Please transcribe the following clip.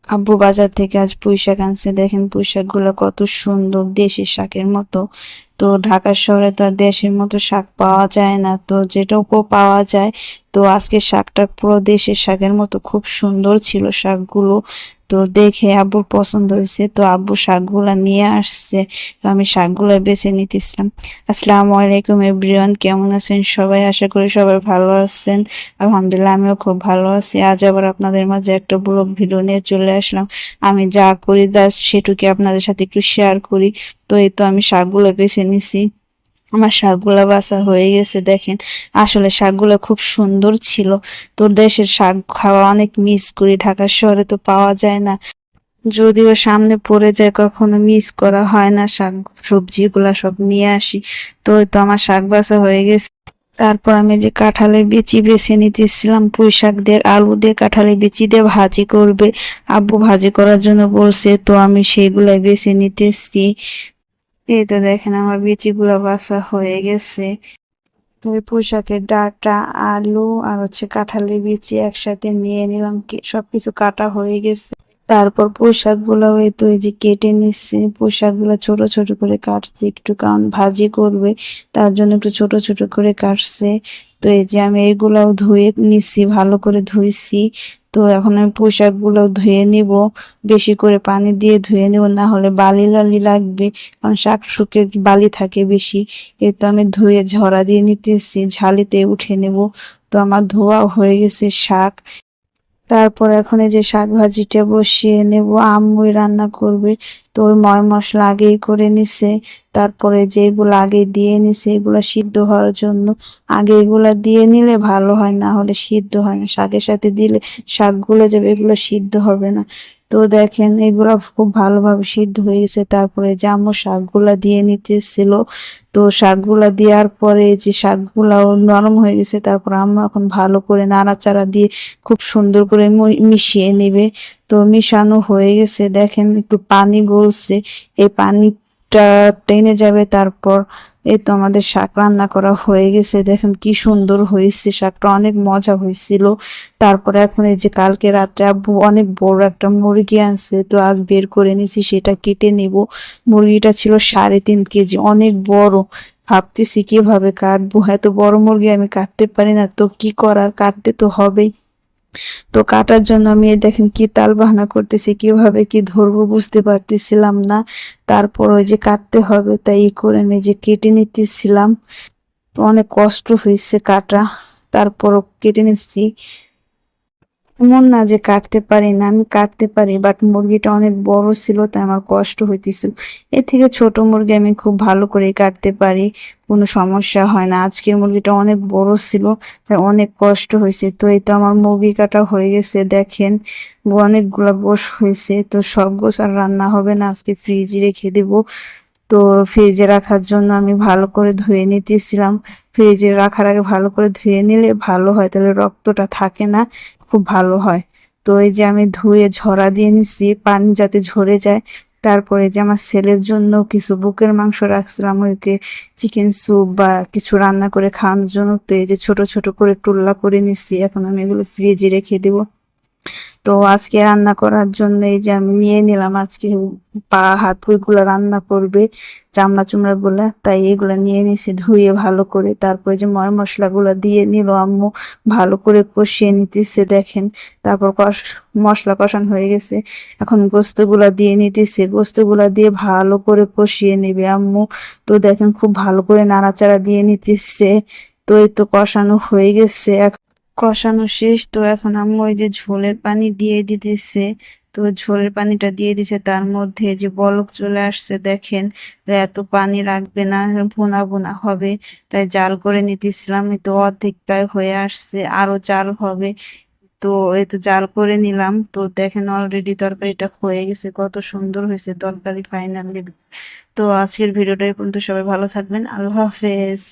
আব্বু বাজার থেকে আজ পুঁই শাক আনছে। দেখেন পুঁই শাকগুলো কত সুন্দর, দেশি শাকের মতো। তো ঢাকা শহরে তো আর দেশের মতো শাক পাওয়া যায় না, তো যেটুকু পাওয়া যায়। তো আজকে শাকটা পুরো দেশের শাকের মতো খুব সুন্দর ছিল শাকগুলো। তো দেখে আব্বুর পছন্দ হয়েছে, তো আব্বু শাকগুলা নিয়ে আসছে। তো আমি শাকগুলা বেছে নিতেছিলাম। আসসালামু আলাইকুম এভরিওয়ান, কেমন আছেন সবাই? আশা করি সবাই ভালো আছেন। আলহামদুলিল্লাহ, আমিও খুব ভালো আছি। আজ আবার আপনাদের মাঝে একটা ব্লগ ভিডিও নিয়ে চলে আসলাম। আমি যা করি সেটুকু আপনাদের সাথে একটু শেয়ার করি। তো এই তো আমি শাকগুলো বেছে নিছি। আমার শাকগুলা বাছা হয়ে গেছে। দেখেন আসলে শাকগুলো খুব সুন্দর ছিল। তোর দেশের শাক খাওয়া অনেক মিস করি, ঢাকা শহরে তো পাওয়া যায় না। যদিও সামনে পড়ে যায়, কখনো মিস করা হয় না। শাক সবজিগুলা সব নিয়ে আসি। তো ওই তো আমার শাক বাছা হয়ে গেছে। তারপর আমি যে কাঁঠালের বিচি বেছে নিতেছিলাম, পুঁই শাক দিয়ে আলু দিয়ে কাঁঠালের বিচি দিয়ে ভাজি করবে। আব্বু ভাজি করার জন্য বলছে, তো আমি সেগুলাই বেছে নিতেছি। এই তো দেখেন আমার বিচিগুলো বাছা হয়ে গেছে। তো ওই পুঁই শাকের ডাঁটা, আলু আর কাঁঠালের বিচি একসাথে নিয়ে নিলাম, সবকিছু কাটা হয়ে গেছে। তারপর পোশাক গুলো ওই তো এই যে কেটে নিচ্ছি। পোশাক গুলো ছোট ছোট করে কাটছি একটু, কারণ ভাজি করবে তার জন্য একটু ছোট ছোট করে কাটছে। তো এই যে আমি এইগুলাও ধুয়ে নিচ্ছি, ভালো করে ধুইছি। তো এখন আমি পোশাক গুলো ধুয়ে নিব, বেশি করে পানি দিয়ে ধুয়ে নিব, না হলে বালি লালি লাগবে, কারণ শাক শুকে বালি থাকে বেশি। এই তো আমি ধুয়ে ঝরা দিয়ে নিতেছি, ঝালিতে উঠে নেব। তো আমার ধোয়া হয়ে গেছে শাক। তারপর এখন এই যে শাক ভাজিটা বসিয়ে নেব, আম্মুই রান্না করবে। তো ওই ময় মশলা আগেই করে নিছে। তারপরে যেগুলো আগে দিয়ে নিছে এগুলা সিদ্ধ হওয়ার জন্য, আগে এগুলা দিয়ে নিলে ভালো হয়, না হলে সিদ্ধ হয় না। শাকের সাথে দিলে শাক গলে যাবে, এগুলো সিদ্ধ হবে না। তো দেখেন এগুলা খুব ভালোভাবে সিদ্ধ হয়ে গেছে। তারপরে যে আম্মু শাকগুলা দিয়ে নিতেছিল। তো শাকগুলা দেওয়ার পরে যে শাকগুলাও নরম হয়ে গেছে, তারপর আম্মু এখন ভালো করে নাড়াচাড়া দিয়ে খুব সুন্দর করে মিশিয়ে নেবে। তো মিশানো হয়ে গেছে। দেখেন একটু পানি গলছে, এই পানিটা টেনে যাবে। তারপর এই তো আমাদের শাক রান্না করা হয়ে গেছে। দেখেন কি সুন্দর হয়েছে, শাকটা অনেক মজা হয়েছিল। তারপরে এখন এই যে কালকে রাত্রে আব্বু অনেক বড় একটা মুরগি আনছে, তো আজ বের করে নিছি, সেটা কেটে নিব। মুরগিটা ছিল 3.5 কেজি, অনেক বড়। ভাবতেছি কিভাবে কাটবো, এত বড় মুরগি আমি কাটতে পারি না, তো কি করার, কাটতে তো হবেই। তো কাটার জন্য আমি এই দেখেন কি তালবাহানা করতেছি, কিভাবে কি ধরবো বুঝতে পারতেছিলাম না। তারপর ওই যে কাটতে হবে, তাই করে আমি যে কেটে নিতেছিলাম। তো অনেক কষ্ট হয়েছে কাটা, তারপরও কেটে নিচ্ছি। এমন না যে কাটতে পারি না, আমি কাটতে পারি, বাট মুরগিটা অনেক বড় ছিল, তাই আমার কষ্ট হইতেছিল। এর থেকে ছোট মুরগি আমি খুব ভালো করে কাটতে পারি, কোনো সমস্যা হয় না। আজকের মুরগিটা অনেক বড় ছিল, তাই অনেক কষ্ট হয়েছে। তো এই তো আমার মুরগি কাটা হয়ে গেছে। দেখেন অনেকগুলা গোশ হয়েছে, তো সব গোশ আর রান্না হবে না, আজকে ফ্রিজে রেখে দেব। তো ফ্রিজে রাখার জন্য আমি ভালো করে ধুয়ে নিতেছিলাম। ফ্রিজে রাখার আগে ভালো করে ধুয়ে নিলে ভালো হয়, তাহলে রক্তটা থাকে না, খুব ভালো হয়। তো এই যে আমি ধুয়ে ঝরা দিয়ে নিচ্ছি, পানি যাতে ঝরে যায়। তারপরে যে আমার ছেলের জন্য কিছু বুকের মাংস রাখছিলাম, ওইকে চিকেন স্যুপ বা কিছু রান্না করে খাওয়ানোর জন্য। তো এই যে ছোট ছোট করে টুল্লা করে নিচ্ছি, এখন আমি এগুলো ফ্রিজে রেখে দেবো। তো আজকে রান্না করার জন্য এই যে আমি নিয়ে নিলাম, আজকে পা হাত ওইগুলো রান্না করবে, চামড়া চুমড়া গুলা, তাই এগুলা নিয়ে নিছি ধুয়ে ভালো করে। তারপরে যে ময় মশলা গুলা দিয়ে নিল আম্মু, ভালো করে কষিয়ে নিতেছে। দেখেন তারপর মশলা কষানো হয়ে গেছে, এখন গোস্ত গুলা দিয়ে নিতেছে, গোস্ত গুলা দিয়ে ভালো করে কষিয়ে নেবে আম্মু। তো দেখেন খুব ভালো করে নাড়াচাড়া দিয়ে নিতেছে। তো এই তো কষানো হয়ে গেছে, কষানো শেষ। তো এখন আম্মু ওই যে ঝোলের পানি দিয়ে দিতেছে। তো ঝোলের পানিটা দিয়ে দিছে, তার মধ্যে যে বলক চলে আসছে। দেখেন এত পানি রাখবে না, ভুনা ভুনা হবে, তাই জাল করে নিতেছিলাম। এই তো অর্ধেক প্রায় হয়ে আসছে, আরো জাল হবে। তো এই তো জাল করে নিলাম। তো দেখেন অলরেডি তরকারিটা হয়ে গেছে, কত সুন্দর হয়েছে তরকারি ফাইনালি। তো আজকের ভিডিওটা এই পর্যন্ত, সবাই ভালো থাকবেন, আল্লাহ হাফেজ।